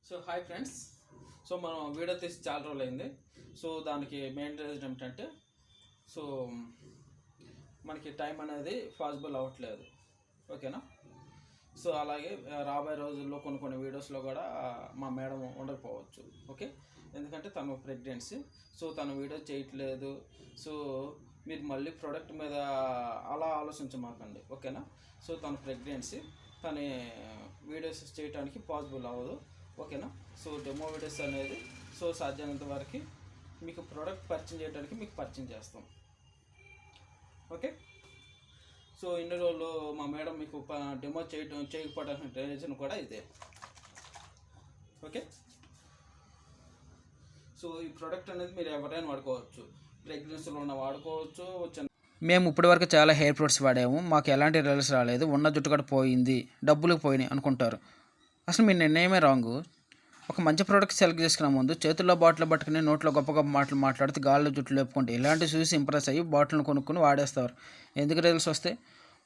So hi friends. So మనం video తీసి చాలా రోజులు అయింది. సో దానికి మెయిన్ రీజన్ ఏమిటంటే సో మనకి టైం అనేది పాసిబుల్ అవ్వట్లేదు. ఓకేనా. సో అలాగే రాబోయే రోజుల్లో కొన్ని వీడియోస్లో కూడా మా మేడం ఉండకపోవచ్చు. ఓకే, ఎందుకంటే తను ప్రెగ్నెన్సీ. సో తను వీడియో చేయట్లేదు. సో మీరు మళ్ళీ ప్రోడక్ట్ మీద అలా ఆలోచించమాకండి. ఓకేనా. సో తను ప్రెగ్నెన్సీ, తన వీడియోస్ చేయడానికి పాసిబుల్ అవ్వదు. ఓకేనా. సో డెమో వీడియోస్ అనేది సో సాధ్యమైనంత వరకు మీకు ప్రోడక్ట్ పరిచయం చేయడానికి మీకు పరిచయం చేస్తాం. ఓకే. సో ఇన్ని రోజులు మా మేడం మీకు డెమో చేయకపోవడానికి రీజన్ కూడా ఇదే. ఓకే. సో ఈ ప్రోడక్ట్ అనేది మీరు ఎవరైనా వాడుకోవచ్చు. ప్రెగ్నెన్సీలో ఉన్న వాడుకోవచ్చు. మేము ఇప్పటివరకు చాలా హెయిర్ ప్రొడక్ట్స్ వాడాము, మాకు ఎలాంటి రిజల్ట్స్ రాలేదు, ఉన్న జుట్టు కూడా పోయింది, డబ్బులకు పోయినాయి అనుకుంటారు. అసలు మీ నిర్ణయమే రాంగు. ఒక మంచి ప్రోడక్ట్ సెలెక్ట్ చేసుకున్న ముందు చేతుల్లో బాటిల్ పట్టుకుని నోట్లో గొప్ప గొప్ప మాటలు మాట్లాడుతూ గాల్లో జుట్టు లేపుకుంటే ఇలాంటి చూసి ఇంప్రెస్ అయ్యి బాటిల్ని కొనుక్కొని వాడేస్తారు. ఎందుకు రిజల్ట్స్ వస్తే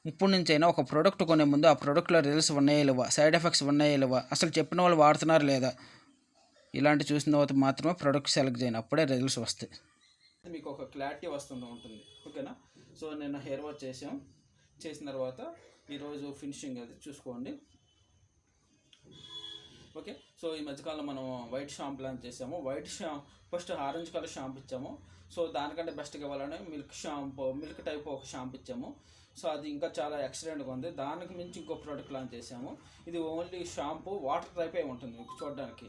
ఇప్పుడు నుంచైనా ఒక ప్రోడక్ట్ కొనే ముందు ఆ ప్రోడక్ట్లో రిజల్ట్స్ ఉన్నాయా లేవా, సైడ్ ఎఫెక్ట్స్ ఉన్నాయా లేవా, అసలు చెప్పిన వాళ్ళు వాడుతున్నారు లేదా, ఇలాంటి చూసిన తర్వాత మాత్రమే ప్రోడక్ట్ సెలెక్ట్ చేయను, అప్పుడే రిజల్ట్స్ వస్తాయి. మీకు ఒక క్లారిటీ ఉంటుంది. ఓకేనా. సో నేను హెయిర్ వాష్ చేసిన తర్వాత ఈరోజు ఫినిషింగ్ అది చూసుకోండి. ఓకే. సో ఈ మధ్యకాలంలో మనం వైట్ షాంపూ లాంచ్ చేసాము. ఫస్ట్ ఆరెంజ్ కలర్ షాంపూ ఇచ్చాము. సో దానికంటే బెస్ట్గా ఇవ్వాలని మిల్క్ టైప్ ఒక షాంపూ ఇచ్చాము. సో అది ఇంకా చాలా ఎక్సలెంట్గా ఉంది. దానికి మించి ఇంకో ప్రోడక్ట్ లాంచ్ చేసాము. ఇది ఓన్లీ షాంపూ వాటర్ టైపే ఉంటుంది మీకు చూడడానికి.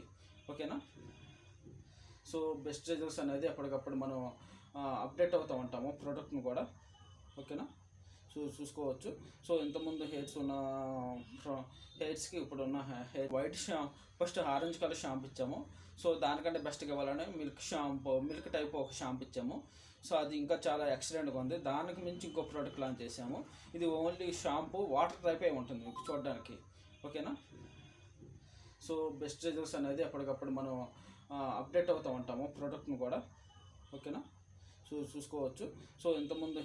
ఓకేనా. సో బెస్ట్ రిజల్ట్స్ అనేది ఎప్పటికప్పుడు మనం అప్డేట్ అవుతూ ఉంటాము ప్రోడక్ట్ని కూడా. ఓకేనా. సో చూసుకోవచ్చు. సో ఇంతకుముందు హెయిర్స్కి ఇప్పుడున్న hair white first orange colour shampoo ఇచ్చాము. సో దానికంటే బెస్ట్గా ఇవ్వాలని మిల్క్ టైప్ ఒక షాంపూ ఇచ్చాము. సో అది ఇంకా చాలా ఎక్సలెంట్గా ఉంది. దానికి మించి ఇంకో ప్రోడక్ట్ లాంచ్ చేసాము. ఇది ఓన్లీ షాంపూ వాటర్ టైపే ఉంటుంది మీకు చూడడానికి. ఓకేనా. సో బెస్ట్ రిజల్ట్స్ అనేది ఎప్పటికప్పుడు మనం అప్డేట్ అవుతూ ఉంటాము ప్రోడక్ట్ని కూడా. ఓకేనా. సో చూసుకోవచ్చు. సో ఇంతకుముందు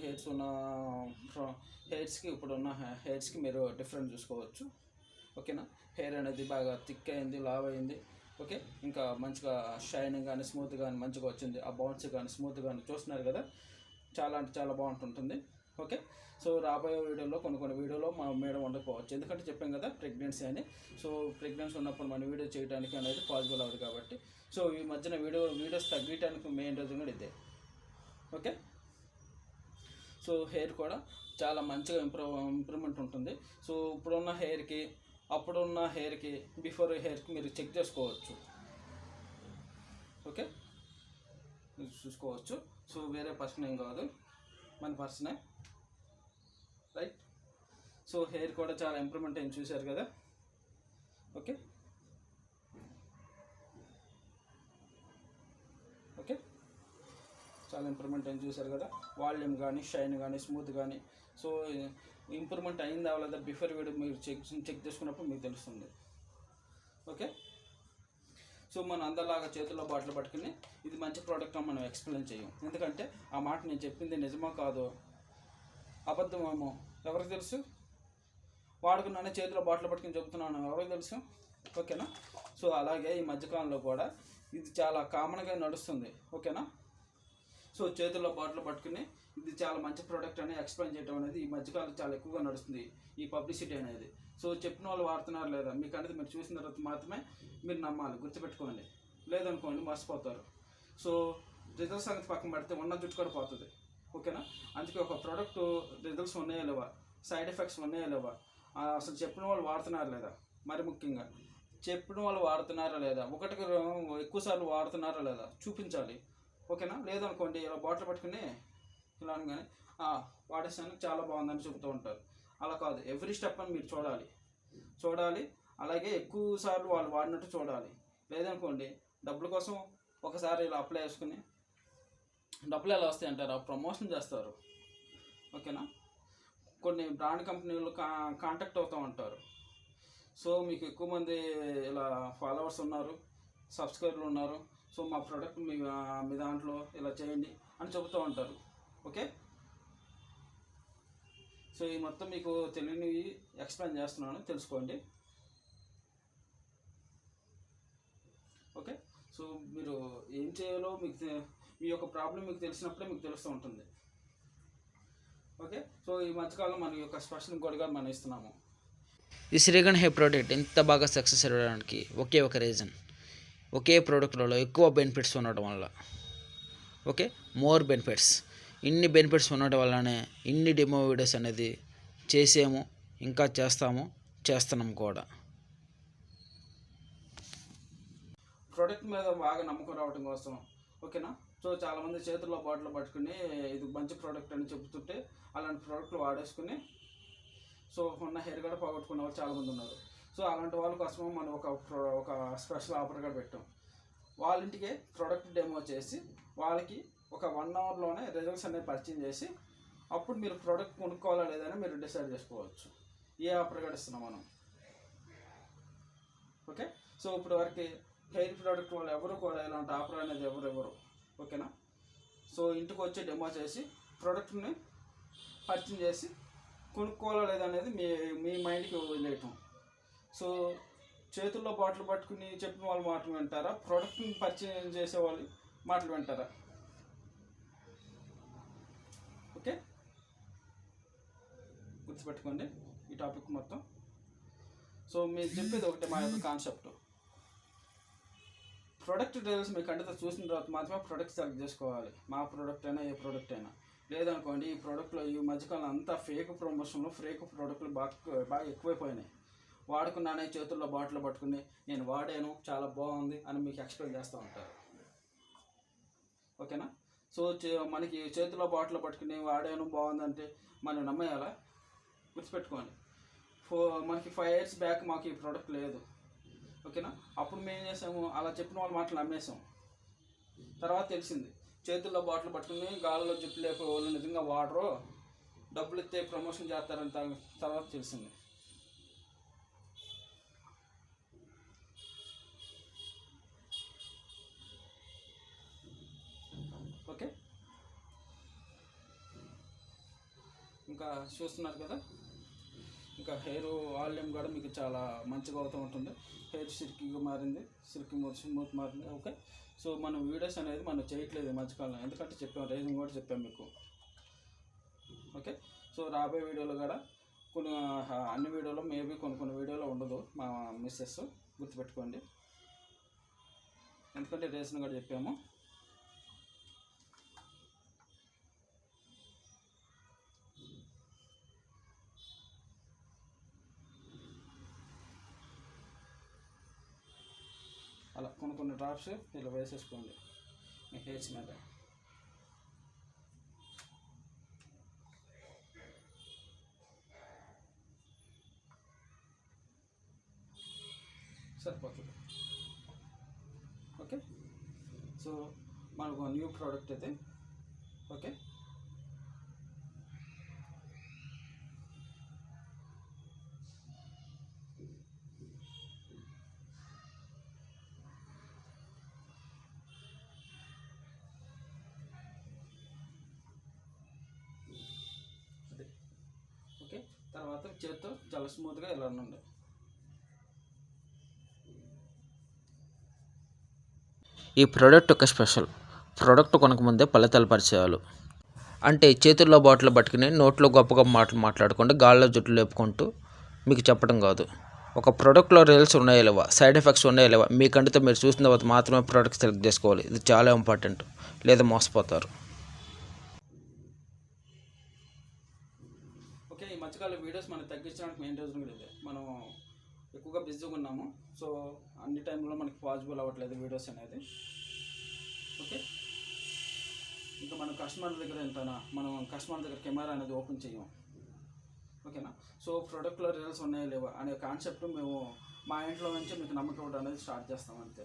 హెయిర్స్కి ఇప్పుడున్న హెయిర్స్కి మీరు డిఫరెంట్ చూసుకోవచ్చు. ఓకేనా. హెయిర్ అనేది బాగా థిక్ అయింది, లావ్ అయింది. ఓకే. ఇంకా మంచిగా షైనింగ్ కానీ స్మూత్ కానీ మంచిగా వచ్చింది. ఆ బౌన్స్ కానీ స్మూత్ కానీ చూస్తున్నారు కదా, చాలా అంటే చాలా బాగుంటుంటుంది. ఓకే. సో రాబోయే వీడియోలో కొన్ని వీడియోలో మా మేడం ఉండకపోవచ్చు, ఎందుకంటే చెప్పాం కదా ప్రెగ్నెన్సీ అని. సో ప్రెగ్నెన్సీ ఉన్నప్పుడు మన వీడియో చేయడానికి అనేది పాసిబుల్ అవ్వదు కాబట్టి. సో ఈ మధ్యన వీడియోస్ తగ్గడానికి మెయిన్ రీజన్ కూడా ఇదే. ఓకే. సో హెయిర్ కూడా చాలా మంచిగా ఇంప్రూవ్మెంట్ ఉంటుంది. సో ఇప్పుడున్న హెయిర్కి అప్పుడున్న హెయిర్కి బిఫోర్ హెయిర్కి మీరు చెక్ చేసుకోవచ్చు. ఓకే. చూసుకోవచ్చు. సో వేరే పర్సన్ ఏం కాదు, మన పర్సనే. రైట్. సో హెయిర్ కూడా చాలా ఇంప్రూవ్మెంట్ అయింది, చూశారు కదా. ఓకే. ఓకే. చాలా ఇంప్రూవ్మెంట్ అయింది, చూశారు కదా. వాల్యూమ్ కానీ షైన్ కానీ స్మూత్ కానీ. సో ఇంప్రూవ్మెంట్ అయిందా లేదా బిఫోర్ వీడియో మీరు చెక్ చేసుకున్నప్పుడు మీకు తెలుస్తుంది. ఓకే. సో మనం అందరిలాగా చేతుల్లో బాటిల్ పట్టుకుని ఇది మంచి ప్రోడక్ట్ అని మనం ఎక్స్ప్లెయిన్ చేయం, ఎందుకంటే ఆ మాట నేను చెప్పింది నిజమో కాదో అబద్ధమేమో ఎవరికి తెలుసు. వాడుకున్నానే చేతిలో బాటిల్ పట్టుకుని చెబుతున్నాను, ఎవరికి తెలుసు. ఓకేనా. సో అలాగే ఈ మధ్యకాలంలో కూడా ఇది చాలా కామన్గా నడుస్తుంది. ఓకేనా. సో చేతుల్లో బాటిల్ పట్టుకుని ఇది చాలా మంచి ప్రోడక్ట్ అని ఎక్స్ప్లెయిన్ చేయడం అనేది ఈ మధ్యకాలం చాలా ఎక్కువగా నడుస్తుంది, ఈ పబ్లిసిటీ అనేది. సో చెప్పిన వాళ్ళు వాడుతున్నారు లేదా మీకు అనేది మీరు చూసిన తర్వాత మాత్రమే మీరు నమ్మాలి, గుర్తుపెట్టుకోండి. లేదనుకోండి మర్చిపోతారు. సో రిజల్ట్స్ అనేది పక్కన పెడితే ఉన్న జుట్టు కూడా పోతుంది. ఓకేనా. అందుకే ఒక ప్రోడక్ట్ రిజల్ట్స్ ఉన్నాయా లేవా, సైడ్ ఎఫెక్ట్స్ ఉన్నాయా లేవా, అసలు చెప్పిన వాళ్ళు వాడుతున్నారు లేదా, మరి ముఖ్యంగా చెప్పిన వాళ్ళు వాడుతున్నారా లేదా, ఒకటికి ఎక్కువసార్లు వాడుతున్నారా లేదా చూపించాలి. ఓకేనా. లేదనుకోండి ఇలా బాటిల్ పట్టుకుని ఇలా అనగానే వాడేసాను చాలా బాగుందని చెబుతూ ఉంటారు. అలా కాదు, ఎవ్రీ స్టెప్ అని మీరు చూడాలి. అలాగే ఎక్కువ సార్లు వాళ్ళు వాడినట్టు చూడాలి. లేదనుకోండి డబ్బుల కోసం ఒకసారి ఇలా అప్లై చేసుకుని డబ్బులు ఎలా వస్తాయి అంటారు, ఆ ప్రమోషన్ చేస్తారు. ఓకేనా. కొన్ని బ్రాండ్ కంపెనీలు కాంటాక్ట్ అవుతూ ఉంటారు. సో మీకు ఎక్కువ మంది ఇలా ఫాలోవర్స్ ఉన్నారు, సబ్స్క్రైబర్లు ఉన్నారు, సో మా ప్రోడక్ట్ మీ దాంట్లో ఇలా చేయండి అని చెబుతూ ఉంటారు. ఓకే. సో ఈ మొత్తం మీకు తెలియనివి ఎక్స్ప్లెయిన్ చేస్తున్నాను, తెలుసుకోండి. ఓకే. సో మీరు ఏం చేయాలో మీ యొక్క ప్రాబ్లం మీకు తెలిసినప్పుడే మీకు తెలుస్తూ ఉంటుంది. ఓకే. సో ఈ మధ్యకాలం మన యొక్క స్పెషల్ ఇంకోటిగా మనం ఇస్తున్నాము. ఈ శ్రీగణ్ హెయిర్ ప్రోడక్ట్ ఇంత బాగా సక్సెస్ అవ్వడానికి ఒకే ఒక రీజన్, ఒకే ప్రోడక్ట్లో ఎక్కువ బెనిఫిట్స్ ఉండడం వల్ల. Okay, more benefits. ఇన్ని బెనిఫిట్స్ ఉండడం వల్లనే ఇన్ని డెమో వీడియోస్ అనేది చేసాము, ఇంకా చేస్తున్నాం కూడా. ప్రోడక్ట్ మీద బాగా నమ్మకం రావడం కోసం, ఓకేనా. సో చాలామంది చేతుల్లో బాటిల్ పట్టుకుని ఇది మంచి ప్రోడక్ట్ అని చెబుతుంటే అలాంటి ప్రోడక్ట్లు వాడేసుకుని సో ఉన్న హెయిర్ కూడా పోగొట్టుకునే వాళ్ళు చాలామంది ఉన్నారు. సో అలాంటి వాళ్ళ కోసం మనం ఒక స్పెషల్ ఆఫర్ కూడా పెట్టాం. వాళ్ళ ఇంటికే ప్రోడక్ట్ డెమో చేసి వాళ్ళకి ఒక 1 అవర్లోనే రిజల్ట్స్ అనేది పరిచయం చేసి అప్పుడు మీరు ప్రోడక్ట్ కొనుక్కోవాలా లేదని మీరు డిసైడ్ చేసుకోవచ్చు. ఏ ఆఫర్ కూడా ఇస్తున్నాం మనం. ఓకే. సో ఇప్పుడు వరకు హెయిర్ ప్రోడక్ట్ వాళ్ళు ఎవరు కూడా ఇలాంటి ఆఫర్ అనేది ఎవరు, ఓకేనా. సో ఇంటికి వచ్చి డెమో చేసి ప్రోడక్ట్ని పరిచయం చేసి కొనుక్కోవాలా లేదనేది మీ మైండ్కి వదిలేయటం. సో చేతుల్లో బాటిల్ పట్టుకుని చెప్పిన వాళ్ళు మాటలు వింటారా, ప్రోడక్ట్ని పరిచయం చేసే వాళ్ళు మాటలు వింటారా? ఓకే, గుర్తుపెట్టుకోండి ఈ టాపిక్ మొత్తం. సో మీరు చెప్పేది ఒకటే, మా యొక్క కాన్సెప్ట్. ప్రోడక్ట్ డీటెయిల్స్ మీ కంటితో చూసిన తర్వాత మాత్రమే ప్రోడక్ట్ సెలెక్ట్ చేసుకోవాలి. మా ప్రోడక్ట్ అయినా ఏ ప్రోడక్ట్ అయినా. లేదనుకోండి ఈ ప్రోడక్ట్లో ఈ మధ్యకాలం అంతా ఫేక్ ప్రమోషన్లు, ఫేక్ ప్రోడక్ట్లు బాగా ఎక్కువైపోయినాయి. వాడుకున్నానే చేతుల్లో బాటిల్ పట్టుకుని నేను వాడాను చాలా బాగుంది అని మీకు ఎక్స్ప్లెయిన్ చేస్తూ ఉంటారు. ఓకేనా. సో మనకి చేతుల్లో బాటిల్ పట్టుకుని వాడాను బాగుందంటే మనం నమ్మేయాలా? గుర్తుపెట్టుకోండి. మనకి 5 years బ్యాక్ మాకు ఈ ప్రోడక్ట్ లేదు, ఓకేనా. అప్పుడు మేము ఏం చేసాము, అలా చెప్పిన వాళ్ళ మాటలు నమ్మేసాం. తర్వాత తెలిసింది చేతుల్లో బాటిల్ పట్టుకుని గాల్లో జుట్టు లేపే వాళ్ళు నిజంగా వాడరు, డబ్బులు ఇస్తే ప్రమోషన్ చేస్తారని తర్వాత తెలిసింది. ఓకే. ఇంకా చూస్తున్నారు కదా, ఇంకా హెయిర్ వాల్యూమ్ కూడా మీకు చాలా మంచిగా అవుతూ ఉంటుంది. హెయిర్ సిల్కీగా మారింది, సిల్కీ స్మూత్ మారింది. ఓకే. సో మనం వీడియోస్ అనేది మనం చేయట్లేదు ఈ మధ్యకాలం, ఎందుకంటే చెప్పాం, రీజన్ కూడా చెప్పాం మీకు. ఓకే. సో రాబోయే వీడియోలో కూడా అన్ని వీడియోలో మేబీ కొన్ని వీడియోలో ఉండదు మా మిస్సెస్, గుర్తుపెట్టుకోండి. ఎందుకంటే రీజన్ కూడా చెప్పాము. అలా కొన్ని డ్రాప్స్ ఇలా వేసేసుకోండి మీ హెయిర్స్ మీద. సరిపోతుంది. ఓకే. సో మనకు న్యూ ప్రోడక్ట్ అయితే ఓకే. ఓకే. తర్వాత చేత్తో చాలా స్మూత్గా ఇలా ఉండండి. ఈ ప్రోడక్ట్ ఒక స్పెషల్. ప్రోడక్ట్ కొనకముందే ఫలితాలు పరిచయాలు. అంటే చేతుల్లో బాటిల్ పట్టుకుని నోట్లో గొప్ప మాటలు మాట్లాడుకుంటూ గాల్లో జుట్టు లేపుకుంటూ మీకు చెప్పడం కాదు. ఒక ప్రోడక్ట్లో రిజల్ట్స్ ఉన్నాయా లేవా, సైడ్ ఎఫెక్ట్స్ ఉన్నాయా లేవా మీ కంటితో మీరు చూసిన తర్వాత మాత్రమే ప్రోడక్ట్ సెలెక్ట్ చేసుకోవాలి. ఇది చాలా ఇంపార్టెంట్, లేదా మోసపోతారు. ఓకే. ఈ మధ్యకాలం వీడియోస్ మనం తగ్గించడానికి మెయిన్ రీజన్ కూడా ఇదే. మనం ఎక్కువగా బిజీగా ఉన్నాము. సో అన్ని టైంలో మనకి పాసిబుల్ అవ్వట్లేదు వీడియోస్ అనేది. ఓకే. ఇంకా మనం కస్టమర్ దగ్గర కెమెరా అనేది ఓపెన్ చేయము, ఓకేనా. సో ప్రోడక్ట్లో రిజల్ట్స్ ఉన్నాయా లేవా అనే కాన్సెప్ట్ మేము మా ఇంట్లో నుంచి మీకు నమ్మకం ఇవ్వడం అనేది స్టార్ట్ చేస్తాం అంతే,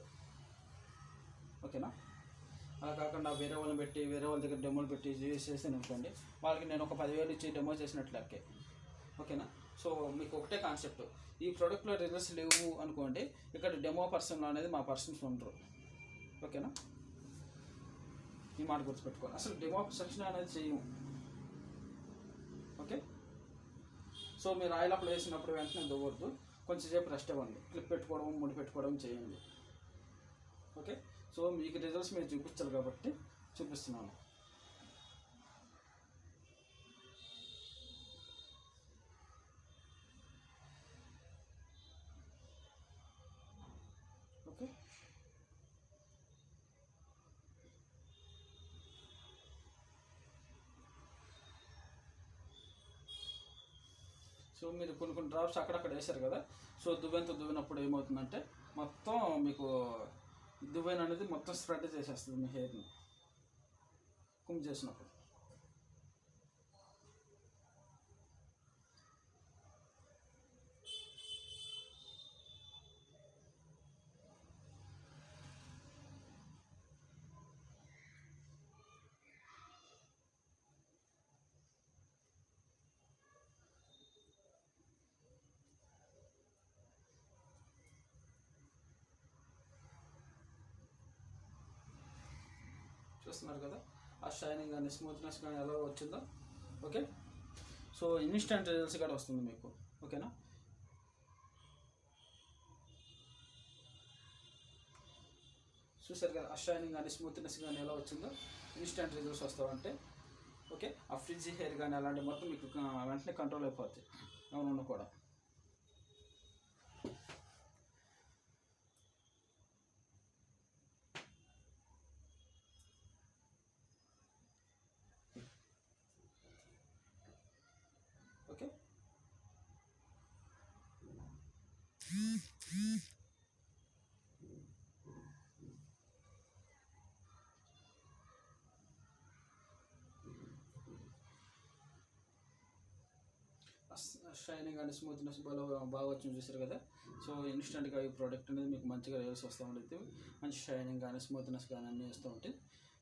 ఓకేనా. అలా కాకుండా వేరే వాళ్ళ దగ్గర డెమోలు పెట్టి చేసాను అనుకోండి, వాళ్ళకి నేను ఒక 10,000 ఇచ్చి డెమో చేసినట్లకే, ఓకేనా. సో మీకు ఒకటే కాన్సెప్ట్, ఈ ప్రోడక్ట్లో రిజల్ట్స్ లేవు అనుకోండి, ఇక్కడ డెమో పర్సన్ అనేది మా పర్సన్స్ ఉండరు, ఓకేనా. ఈ మాట గుర్తుపెట్టుకోవాలి. అసలు డెమో సెక్షన్ అనేది చేయము, ఓకే. సో మీరు ఆయిల్ అప్లై చేసినప్పుడు వెంటనే దువ్వద్దు, కొంచెంసేపు రెస్ట్ ఇవ్వండి. క్లిప్ పెట్టుకోవడం, ముడి పెట్టుకోవడం చేయండి, సో మీకు రిజల్ట్స్ మీరు చూపించాలి కాబట్టి చూపిస్తున్నాను. ఓకే, సో మీరు కొన్ని డ్రాప్స్ అక్కడక్కడ వేశారు కదా, సో దువ్వినప్పుడు ఏమవుతుందంటే మొత్తం మీకు దువ్వెన అనేది మొత్తం స్ప్రెడ్ చేసేస్తుంది మీ హెయిర్ని కుంభ చేసినప్పుడు. చూస్తున్నారు కదా ఆ షైనింగ్ కానీ స్మూత్నెస్ కానీ ఎలా వచ్చిందో. ఓకే, సో ఇన్స్టెంట్ రిజల్ట్స్ కూడా వస్తుంది మీకు. ఓకేనా, చూసారు కదా ఆ షైనింగ్ కానీ స్మూత్నెస్ కానీ ఎలా వచ్చిందో, ఇన్స్టెంట్ రిజల్ట్స్ వస్తామంటే. ఓకే, ఆ ఫ్రిడ్జ్ హెయిర్ కానీ అలాంటి మొత్తం మీకు వెంటనే కంట్రోల్ అయిపోద్ది అవును కూడా. ఓకే, షైనింగ్ కానీ స్మూత్నెస్ బాగా వచ్చింది చూసారు కదా. సో ఇన్స్టెంట్గా ఈ ప్రోడక్ట్ అనేది మీకు మంచిగా రిజల్ట్స్ వస్తూ ఉంటుంది. మంచి షైనింగ్ కానీ స్మూత్నెస్ కానీ అన్నీ వస్తూ ఉంటాయి.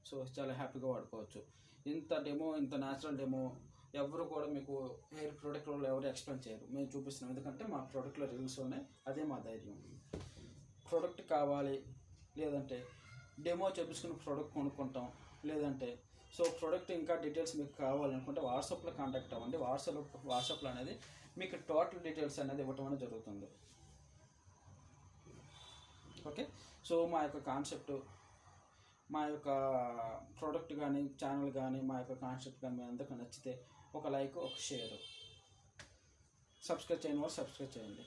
సో చాలా హ్యాపీగా వాడుకోవచ్చు. ఇంత న్యాచురల్ డెమో ఎవరు కూడా మీకు హెయిర్ ప్రోడక్ట్ వాళ్ళు ఎవరు ఎక్స్ప్లెయిన్ చేయరు, మేము చూపిస్తున్నాం. ఎందుకంటే మా ప్రోడక్ట్లో రివ్యూస్ ఉన్నాయి, అదే మా ధైర్యం. ప్రోడక్ట్ కావాలి లేదంటే డెమో చేపించుకుని ప్రోడక్ట్ కొనుక్కుంటాం, లేదంటే సో ప్రోడక్ట్ ఇంకా డీటెయిల్స్ మీకు కావాలనుకుంటే వాట్సాప్లో కాంటాక్ట్ అవ్వండి. వాట్సాప్లో అనేది మీకు టోటల్ డీటెయిల్స్ అనేది ఇవ్వటం అనేది జరుగుతుంది. ఓకే, సో మా యొక్క కాన్సెప్ట్, మా యొక్క ప్రోడక్ట్ కానీ ఛానల్ కానీ మా యొక్క కాన్సెప్ట్ కానీ మీ అందరికీ నచ్చితే ఒక లైక్, ఒక షేర్, సబ్స్క్రైబ్ చేయని వాళ్ళు సబ్స్క్రైబ్ చేయండి.